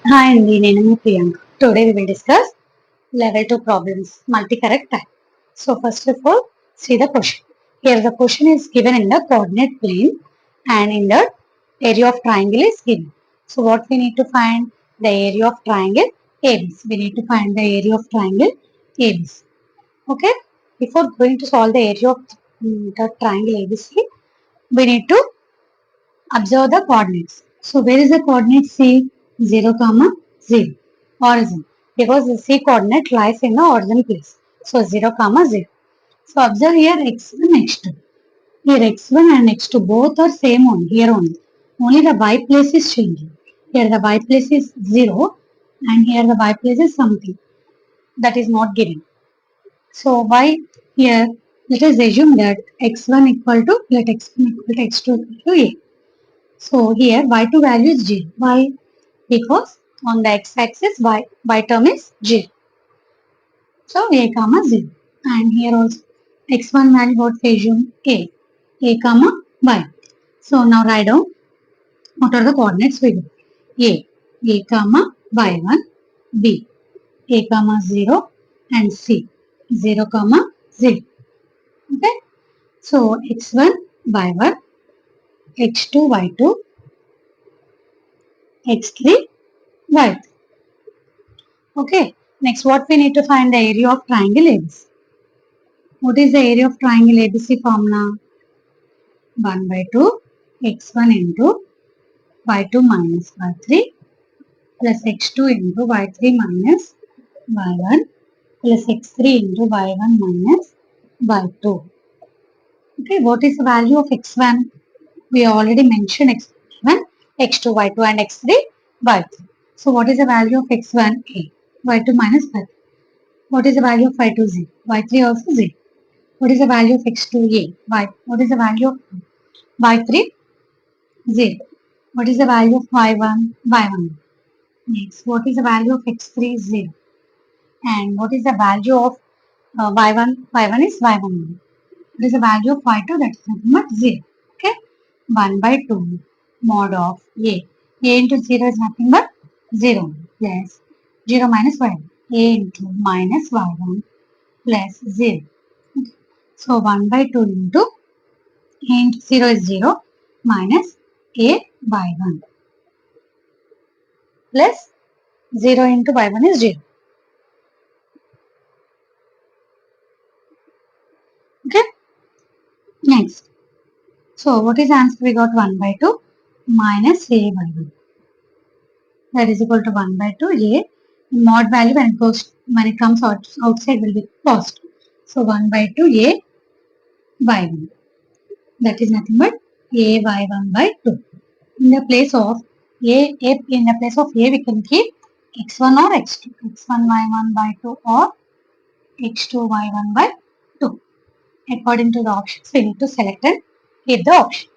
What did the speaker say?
Hi, Andy. Name Priyanka. Today we will discuss level 2 problems, multi-correct type. So first of all, see the question. Here the question is given in the coordinate plane and in the area of triangle is given. So what we need to find? The area of triangle ABC. We need to find the area of triangle ABC. Okay. Before going to solve the area of the triangle ABC, we need to observe the coordinates. So where is the coordinate C? 0, comma 0. Origin. Because the C coordinate lies in the origin place. So 0, comma 0. So observe here x1, x2. Here x1 and x2 both are same only. Here only. Only the y place is changing. Here the y place is 0 and here the y place is something. That is not given. So y here, let us assume that x1 equal to, let x1 equal to x2 equal to a. So here y2 value is 0. Why? Because on the x-axis y term is 0. So a comma 0. And here also x1 value what we assume a comma y. So now write down what are the coordinates we do. A comma y1, b, a comma 0 and c, 0 comma 0. Okay. So x1 y1, x2 y2, x3 y3. Okay. Next, what we need to find the area of triangle ABC. What is the area of triangle ABC formula? 1 by 2 x1 into y2 minus y3 plus x2 into y3 minus y1 plus x3 into y1 minus y2. Okay, what is the value of x1? We already mentioned x1, x2, y2 and x3, y3. So what is the value of x1? A. y2 minus y3. What is the value of y2? 0. y3 also 0. What is the value of x2? A. Y. What is the value of y3? 0. What is the value of y1? y1. Next, what is the value of x3? 0. And what is the value of y1? y1 is y1. What is the value of y2? That is nothing but 0. Okay. 1 by 2 mod of a. A into 0 is nothing but 0 plus 0 minus y1. A into minus y1 plus 0. Okay. So 1 by 2 into a into 0 is 0 minus a by 1 plus 0 into y1 is 0. Okay. Next. So what is the answer? We got 1 by 2 minus a by 1. That is equal to 1 by 2 a. Mod value when it comes outside will be positive. So 1 by 2 a by 1. That is nothing but a by 1 by 2. In the place of in the place of a we can keep x1 or x2. x1 y1 by 2 or x2 y1 by 2. According to the options we need to select and keep the option.